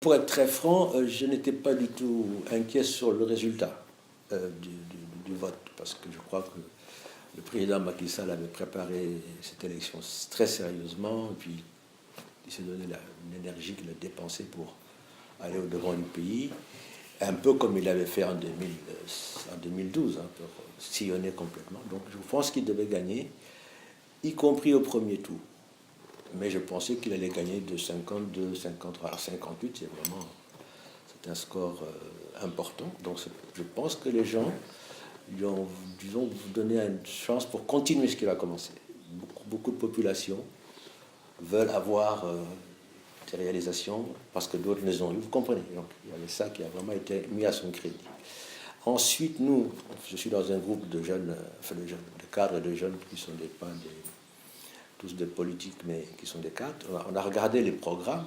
Pour être très franc, je n'étais pas du tout inquiet sur le résultat du vote, parce que je crois que le président Macky Sall avait préparé cette élection très sérieusement, et puis il s'est donné l'énergie qu'il a dépensée pour aller au-devant du pays, un peu comme il l'avait fait en 2012, hein, pour sillonner complètement. Donc je pense qu'il devait gagner, y compris au premier tour. Mais je pensais qu'il allait gagner de 52, 53, alors 58, c'est un score important. Donc je pense que les gens lui ont, disons, donné une chance pour continuer ce qu'il a commencé. Beaucoup de populations veulent avoir des réalisations parce que d'autres les ont eues. Vous comprenez? Donc il y avait ça qui a vraiment été mis à son crédit. Ensuite, nous, je suis dans un groupe de jeunes, enfin de cadres et de jeunes qui sont tous des politiques, mais qui sont des cadres. On a regardé les programmes.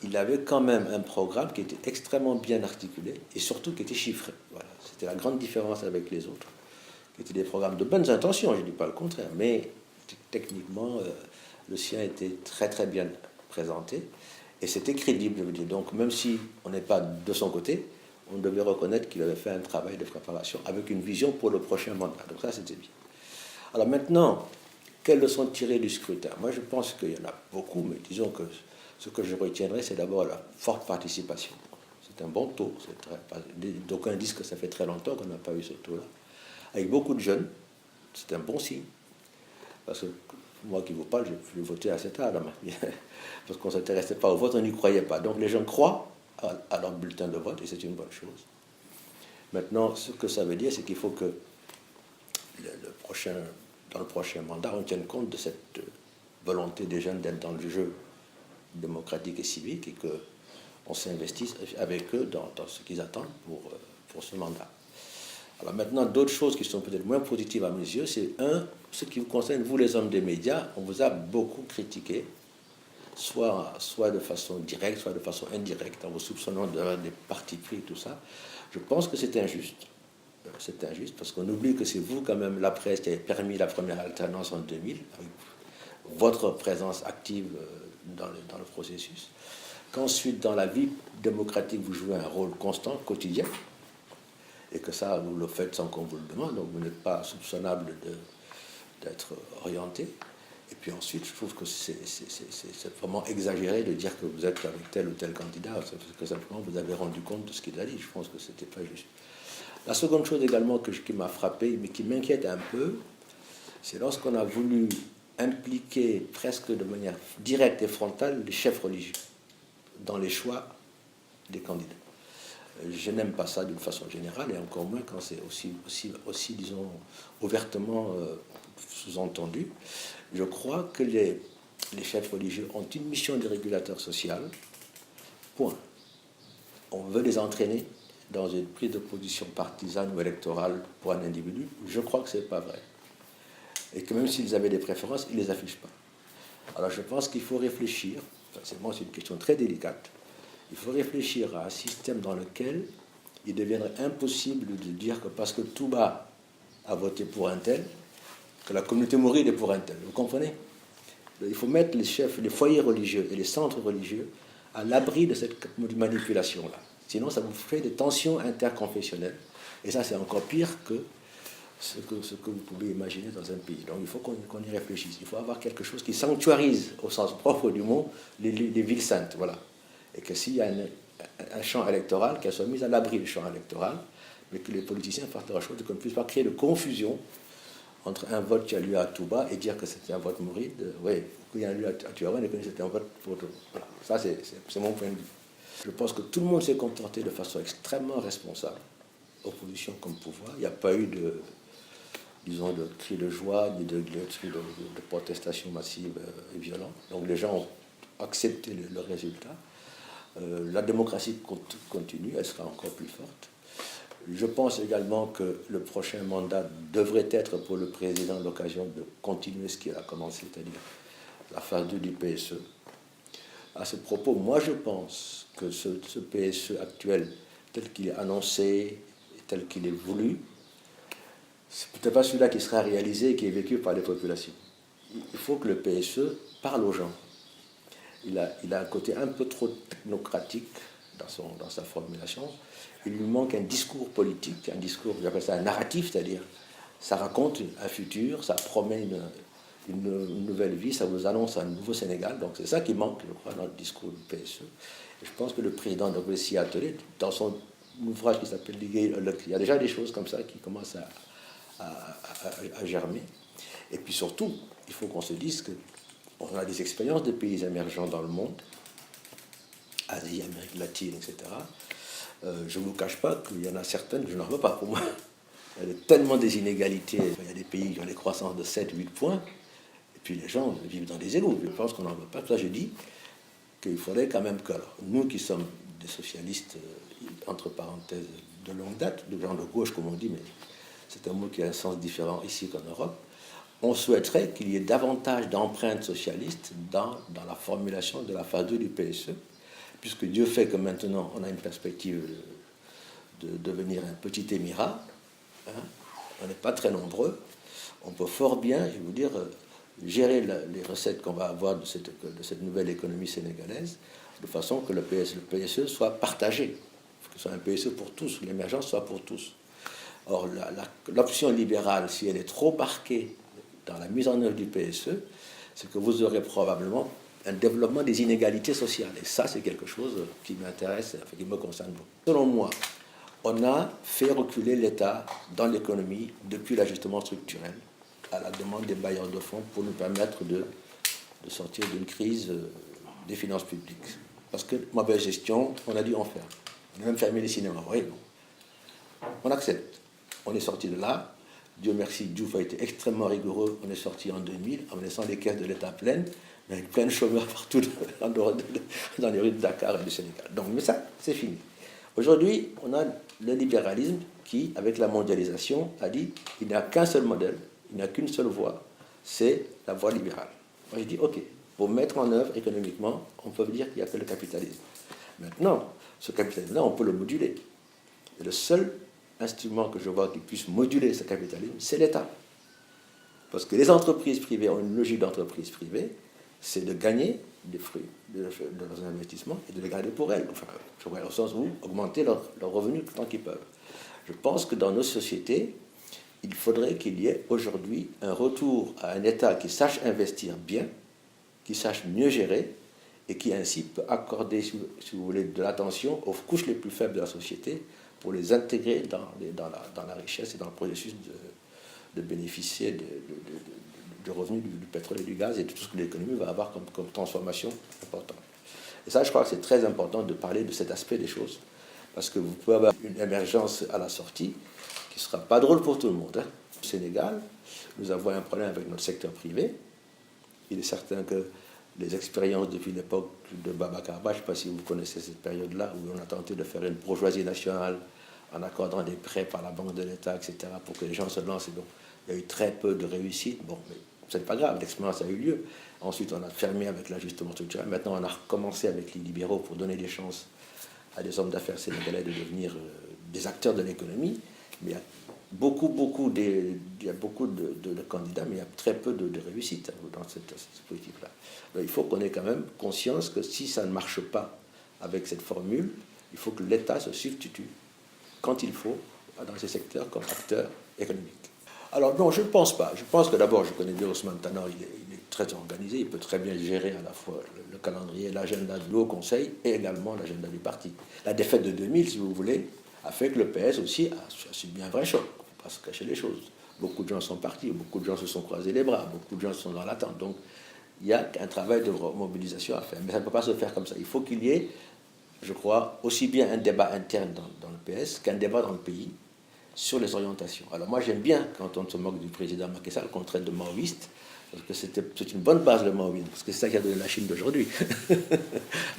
Il avait quand même un programme qui était extrêmement bien articulé et surtout qui était chiffré. Voilà. C'était la grande différence avec les autres, qui étaient des programmes de bonnes intentions, je ne dis pas le contraire, mais techniquement, le sien était très très bien présenté et c'était crédible, je veux dire. Donc même si on n'est pas de son côté, on devait reconnaître qu'il avait fait un travail de préparation avec une vision pour le prochain mandat. Donc ça, c'était bien. Alors maintenant, quelles leçons tirer du scrutin? Moi, je pense qu'il y en a beaucoup, mais disons que ce que je retiendrai, c'est d'abord la forte participation. C'est un bon taux. D'aucuns disent que ça fait très longtemps qu'on n'a pas eu ce taux-là. Avec beaucoup de jeunes, c'est un bon signe. Parce que moi qui vous parle, j'ai voté assez tard dans ma vie. Parce qu'on ne s'intéressait pas au vote, on n'y croyait pas. Donc les gens croient à leur bulletin de vote et c'est une bonne chose. Maintenant, ce que ça veut dire, c'est qu'il faut que dans le prochain mandat, on tienne compte de cette volonté des jeunes d'être dans le jeu démocratique et civique et qu'on s'investisse avec eux dans ce qu'ils attendent pour ce mandat. Alors maintenant, d'autres choses qui sont peut-être moins positives à mes yeux, c'est ce qui vous concerne, vous les hommes des médias, on vous a beaucoup critiqué, soit de façon directe, soit de façon indirecte, en vous soupçonnant d'avoir des partis pris, tout ça. Je pense que c'est injuste. C'est injuste parce qu'on oublie que c'est vous, quand même, la presse qui avez permis la première alternance en 2000, avec votre présence active dans le processus, qu'ensuite, dans la vie démocratique, vous jouez un rôle constant, quotidien, et que ça, vous le faites sans qu'on vous le demande, donc vous n'êtes pas soupçonnable d'être orienté. Et puis ensuite, je trouve que c'est vraiment exagéré de dire que vous êtes avec tel ou tel candidat, parce que simplement vous avez rendu compte de ce qu'il a dit. Je pense que c'était pas juste. La seconde chose également qui m'a frappé, mais qui m'inquiète un peu, c'est lorsqu'on a voulu impliquer presque de manière directe et frontale les chefs religieux dans les choix des candidats. Je n'aime pas ça d'une façon générale, et encore moins quand c'est aussi disons, ouvertement sous-entendu. Je crois que les chefs religieux ont une mission de régulateur social, point. On veut les entraîner dans une prise de position partisane ou électorale pour un individu. Je crois que ce n'est pas vrai. Et que même s'ils avaient des préférences, ils ne les affichent pas. Alors je pense qu'il faut réfléchir, c'est une question très délicate, il faut réfléchir à un système dans lequel il deviendrait impossible de dire que parce que Touba a voté pour un tel, que la communauté mouride est pour un tel. Vous comprenez? Il faut mettre les chefs, les foyers religieux et les centres religieux à l'abri de cette manipulation-là. Sinon, ça vous fait des tensions interconfessionnelles. Et ça, c'est encore pire que ce que vous pouvez imaginer dans un pays. Donc, il faut qu'on y réfléchisse. Il faut avoir quelque chose qui sanctuarise, au sens propre du mot, les villes saintes. Voilà. Et que s'il y a un champ électoral, qu'elle soit mise à l'abri du champ électoral, mais que les politiciens fassent leur chose, qu'on ne puisse pas créer de confusion entre un vote qui a lieu à Touba et dire que c'était un vote mouride. Oui, qu'il y a lieu à Tuaron et que c'était un vote pour tout. Voilà. Ça, c'est mon point de vue. Je pense que tout le monde s'est comporté de façon extrêmement responsable, opposition comme pouvoir. Il n'y a pas eu de cris de joie, ni de protestations massives et violentes. Donc les gens ont accepté le résultat. La démocratie continue, elle sera encore plus forte. Je pense également que le prochain mandat devrait être pour le président l'occasion de continuer ce qu'il a commencé, c'est-à-dire la phase 2 du PSE. À ce propos, moi je pense que ce PSE actuel, tel qu'il est annoncé, tel qu'il est voulu, c'est peut-être pas celui-là qui sera réalisé et qui est vécu par les populations. Il faut que le PSE parle aux gens. il a un côté un peu trop technocratique dans sa formulation. Il lui manque un discours politique, un discours, j'appelle ça un narratif, c'est-à-dire ça raconte un futur, ça promet une nouvelle vie, ça vous annonce un nouveau Sénégal. Donc c'est ça qui manque, je crois, dans le discours du PSE. Et je pense que le président de s'y atteler, dans son ouvrage qui s'appelle Ligue, il y a déjà des choses comme ça qui commencent à germer. Et puis surtout, il faut qu'on se dise qu'on a des expériences de pays émergents dans le monde, Asie, Amérique latine, etc. Je ne vous cache pas qu'il y en a certaines que je n'en veux pas pour moi. Il y a tellement des inégalités. Il y a des pays qui ont des croissances de 7-8 points, et puis les gens vivent dans des égouts. Je pense qu'on n'en veut pas. Ça, je dis qu'il faudrait quand même que, alors, nous qui sommes des socialistes, entre parenthèses, de longue date, de gens de gauche, comme on dit, mais c'est un mot qui a un sens différent ici qu'en Europe, on souhaiterait qu'il y ait davantage d'empreintes socialistes dans la formulation de la phase 2 du PSE, puisque Dieu fait que maintenant on a une perspective de devenir un petit émirat, hein, on n'est pas très nombreux, on peut fort bien, je vais vous dire, gérer les recettes qu'on va avoir de cette nouvelle économie sénégalaise, de façon que le PSE soit partagé, que ce soit un PSE pour tous, l'émergence soit pour tous. Or, l'option libérale, si elle est trop marquée dans la mise en œuvre du PSE, c'est que vous aurez probablement un développement des inégalités sociales. Et ça, c'est quelque chose qui m'intéresse, qui me concerne beaucoup. Selon moi, on a fait reculer l'État dans l'économie depuis l'ajustement structurel à la demande des bailleurs de fonds pour nous permettre de sortir d'une crise des finances publiques. Parce que mauvaise gestion, on a dû en faire. On a même fermé les cinémas. Oui, bon. On accepte. On est sorti de là. Dieu merci, Diouf a été extrêmement rigoureux. On est sorti en 2000 en laissant les caisses de l'État pleines, mais avec plein de chômeurs partout dans les rues de Dakar et du Sénégal. Donc, mais ça, c'est fini. Aujourd'hui, on a le libéralisme qui, avec la mondialisation, a dit qu'il n'y a qu'un seul modèle, il n'y a qu'une seule voie, c'est la voie libérale. Moi, j'ai dit, OK, pour mettre en œuvre économiquement, on peut dire qu'il n'y a que le capitalisme. Maintenant, ce capitalisme-là, on peut le moduler. Et le seul instrument que je vois qui puisse moduler ce capitalisme, c'est l'État. Parce que les entreprises privées ont une logique d'entreprise privée, c'est de gagner des fruits de leurs investissements et de les garder pour elles. Enfin, je vois au sens où augmenter leurs revenus tant qu'ils peuvent. Je pense que dans nos sociétés, il faudrait qu'il y ait aujourd'hui un retour à un État qui sache investir bien, qui sache mieux gérer et qui ainsi peut accorder, si vous voulez, de l'attention aux couches les plus faibles de la société pour les intégrer dans la richesse et dans le processus de bénéficier du revenu du pétrole et du gaz et de tout ce que l'économie va avoir comme transformation importante. Et ça, je crois que c'est très important de parler de cet aspect des choses, parce que vous pouvez avoir une émergence à la sortie qui ne sera pas drôle pour tout le monde. Hein. Au Sénégal, nous avons un problème avec notre secteur privé. Il est certain que les expériences depuis l'époque de Babacar Ba, je ne sais pas si vous connaissez cette période-là, où on a tenté de faire une bourgeoisie nationale en accordant des prêts par la Banque de l'État, etc., pour que les gens se lancent. Donc, il y a eu très peu de réussite. Bon, mais ce n'est pas grave, l'expérience a eu lieu. Ensuite, on a fermé avec l'ajustement structurel. Maintenant, on a recommencé avec les libéraux pour donner des chances à des hommes d'affaires sénégalais de devenir des acteurs de l'économie. Mais il y a beaucoup de candidats, mais il y a très peu de réussite dans cette politique-là. Il faut qu'on ait quand même conscience que si ça ne marche pas avec cette formule, il faut que l'État se substitue quand il faut dans ces secteurs comme acteur économique. Alors non, je ne pense pas. Je pense que d'abord, je connais bien Ousmane Tanor, il est très organisé, il peut très bien gérer à la fois le calendrier, l'agenda du Haut Conseil et également l'agenda du parti. La défaite de 2000, si vous voulez, a fait que le PS aussi a subi un vrai choc. Il ne faut pas se cacher les choses. Beaucoup de gens sont partis, beaucoup de gens se sont croisés les bras, beaucoup de gens sont dans l'attente. Donc, il y a un travail de mobilisation à faire. Mais ça ne peut pas se faire comme ça. Il faut qu'il y ait, je crois, aussi bien un débat interne dans le PS qu'un débat dans le pays sur les orientations. Alors moi, j'aime bien quand on se moque du président Macky Sall, qu'on traite de maoïste, parce que c'est une bonne base, le maoïsme, parce que c'est ça qui a donné la Chine d'aujourd'hui.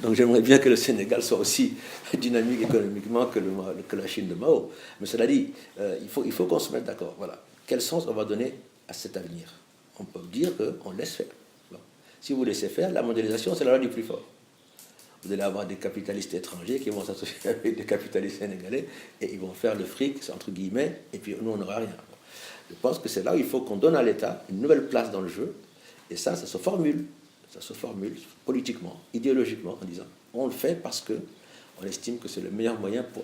Donc j'aimerais bien que le Sénégal soit aussi dynamique économiquement que la Chine de Mao. Mais cela dit, il faut qu'on se mette d'accord. Voilà. Quel sens on va donner à cet avenir? On peut dire qu'on laisse faire. Bon. Si vous laissez faire, la mondialisation, c'est la loi du plus fort. Vous allez avoir des capitalistes étrangers qui vont s'associer avec des capitalistes sénégalais et ils vont faire le fric, entre guillemets, et puis nous, on n'aura rien. Je pense que c'est là où il faut qu'on donne à l'État une nouvelle place dans le jeu, et ça se formule. ça se formule politiquement, idéologiquement, en disant on le fait parce que on estime que c'est le meilleur moyen pour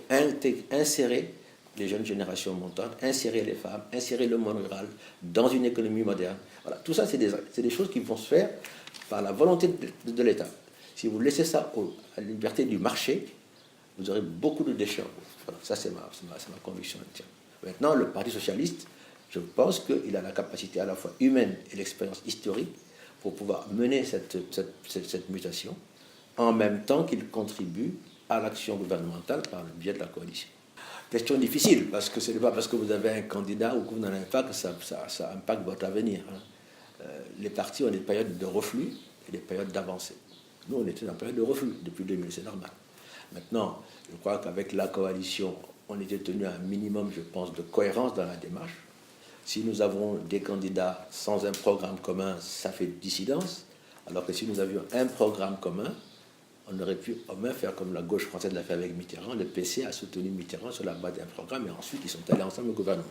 insérer les jeunes générations montantes, insérer les femmes, insérer le monde rural dans une économie moderne. Voilà, tout ça, c'est des choses qui vont se faire par la volonté de l'État. Si vous laissez ça à la liberté du marché, vous aurez beaucoup de déchets. Voilà, ça, c'est ma conviction. Maintenant, le Parti socialiste, je pense qu'il a la capacité à la fois humaine et l'expérience historique pour pouvoir mener cette mutation, en même temps qu'il contribue à l'action gouvernementale par le biais de la coalition. Question difficile, parce que ce n'est pas parce que vous avez un candidat ou que vous n'en avez pas que ça impacte votre avenir. Les partis ont des périodes de reflux et des périodes d'avancée. Nous, on était en période de reflux depuis 2000, c'est normal. Maintenant, je crois qu'avec la coalition, on était tenu à un minimum, je pense, de cohérence dans la démarche. Si nous avons des candidats sans un programme commun, ça fait dissidence, alors que si nous avions un programme commun, on aurait pu au moins faire comme la gauche française l'a fait avec Mitterrand. Le PC a soutenu Mitterrand sur la base d'un programme et ensuite ils sont allés ensemble au gouvernement.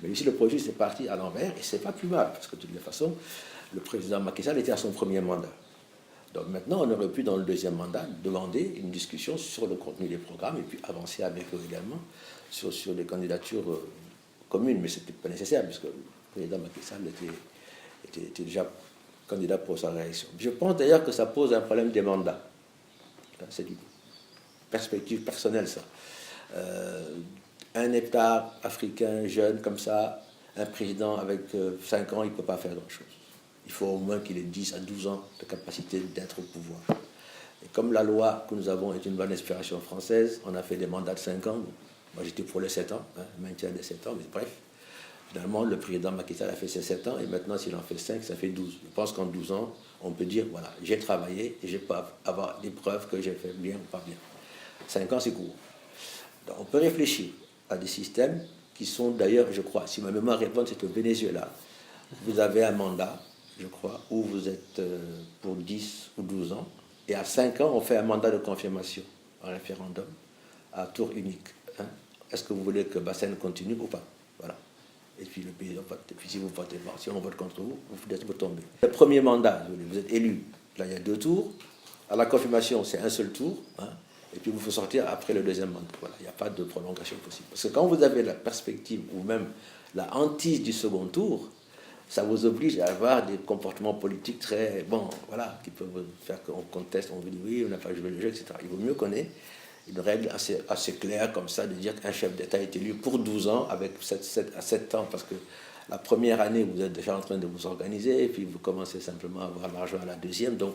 Mais ici, le projet s'est parti à l'envers et c'est pas plus mal parce que de toute façon, le président Macky Sall était à son premier mandat. Donc maintenant, on aurait pu, dans le deuxième mandat, demander une discussion sur le contenu des programmes et puis avancer avec eux également sur des candidatures communes. Mais ce n'était pas nécessaire puisque le président Macky Sall était déjà candidat pour sa réélection. Je pense d'ailleurs que ça pose un problème des mandats. C'est une perspective personnelle, ça. Un État africain jeune comme ça, un président avec 5 ans, il ne peut pas faire grand-chose. Il faut au moins qu'il ait 10 à 12 ans de capacité d'être au pouvoir. Et comme la loi que nous avons est une bonne inspiration française, on a fait des mandats de 5 ans. Moi, j'étais pour les 7 ans, maintien des 7 ans, mais bref. Finalement, le président Macky Sall a fait ses 7 ans, et maintenant, s'il en fait 5, ça fait 12. Je pense qu'en 12 ans, on peut dire, voilà, j'ai travaillé, et je peux avoir des preuves que j'ai fait bien ou pas bien. 5 ans, c'est court. Donc, on peut réfléchir à des systèmes qui sont d'ailleurs, je crois, si ma mémoire répond, c'est au Venezuela. Vous avez un mandat, je crois, où vous êtes pour 10 ou 12 ans, et à 5 ans, on fait un mandat de confirmation, un référendum, à tour unique. Est-ce que vous voulez que Bassène continue ou pas? Voilà. Et puis le pays vote. Et puis si vous votez pas, si on vote contre vous, vous tombez. Le premier mandat, vous êtes élu. Là, il y a 2 tours. À la confirmation, c'est un seul tour. Et puis vous faut sortir après le deuxième mandat. Voilà, il n'y a pas de prolongation possible. Parce que quand vous avez la perspective ou même la hantise du second tour, ça vous oblige à avoir des comportements politiques très bons, voilà, qui peuvent faire qu'on conteste, on vous dit oui, on n'a pas joué le jeu, etc. Il vaut mieux qu'on ait une règle assez claire comme ça, de dire qu'un chef d'État est élu pour 12 ans, avec 7 ans, parce que la première année, vous êtes déjà en train de vous organiser, et puis vous commencez simplement à avoir l'argent à la deuxième, donc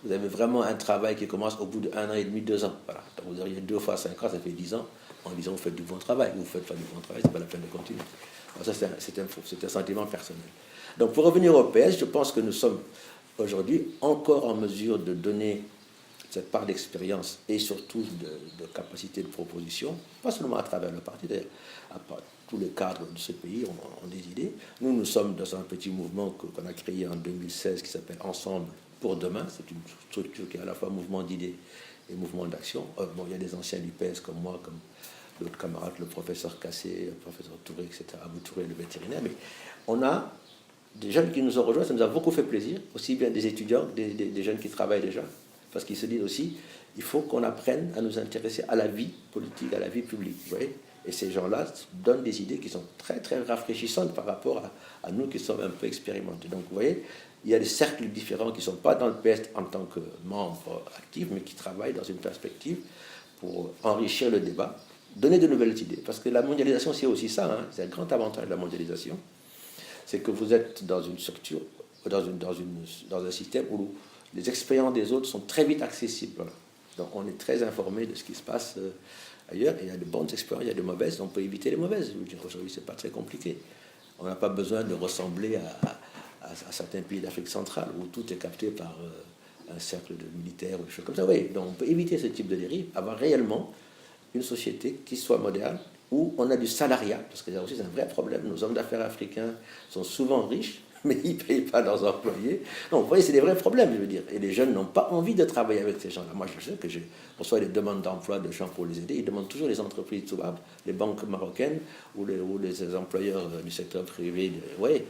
vous avez vraiment un travail qui commence au bout d'1 an et demi, 2 ans. Voilà. Donc vous auriez 2 fois 5 ans, ça fait 10 ans, en disant vous faites du bon travail, vous faites pas du bon travail, c'est pas la peine de continuer. Alors ça, c'est un sentiment personnel. Donc pour revenir au PS, je pense que nous sommes aujourd'hui encore en mesure de donner cette part d'expérience et surtout de capacité de proposition, pas seulement à travers le parti, d'ailleurs, tous les cadres de ce pays ont des idées. Nous sommes dans un petit mouvement qu'on a créé en 2016 qui s'appelle Ensemble pour demain. C'est une structure qui est à la fois mouvement d'idées et mouvement d'action. Bon, il y a des anciens du PS comme moi, comme d'autres camarades, le professeur Cassé, le professeur Touré, etc., Abou Touré, le vétérinaire, mais on a des jeunes qui nous ont rejoints, ça nous a beaucoup fait plaisir, aussi bien des étudiants, des jeunes qui travaillent déjà, parce qu'ils se disent aussi, il faut qu'on apprenne à nous intéresser à la vie politique, à la vie publique, vous voyez. Et ces gens-là donnent des idées qui sont très, très rafraîchissantes par rapport à nous qui sommes un peu expérimentés. Donc, vous voyez, il y a des cercles différents qui ne sont pas dans le PS en tant que membres actifs, mais qui travaillent dans une perspective pour enrichir le débat, donner de nouvelles idées. Parce que la mondialisation, c'est aussi ça, c'est un grand avantage de la mondialisation. C'est que vous êtes dans une structure, dans un système où les expériences des autres sont très vite accessibles. Voilà. Donc on est très informé de ce qui se passe ailleurs. Et il y a de bonnes expériences, il y a de mauvaises, on peut éviter les mauvaises. Je veux dire, aujourd'hui, c'est pas très compliqué. On n'a pas besoin de ressembler à certains pays d'Afrique centrale où tout est capté par un cercle de militaires ou des choses comme ça. Oui, donc on peut éviter ce type de dérive, avoir réellement une société qui soit moderne, où on a du salariat, parce que là aussi c'est un vrai problème. Nos hommes d'affaires africains sont souvent riches, mais ils ne payent pas leurs employés. Donc, vous voyez, c'est des vrais problèmes, je veux dire. Et les jeunes n'ont pas envie de travailler avec ces gens-là. Moi, je sais que je reçois des demandes d'emploi de gens pour les aider. Ils demandent toujours les entreprises touables, les banques marocaines ou les employeurs du secteur privé. Oui.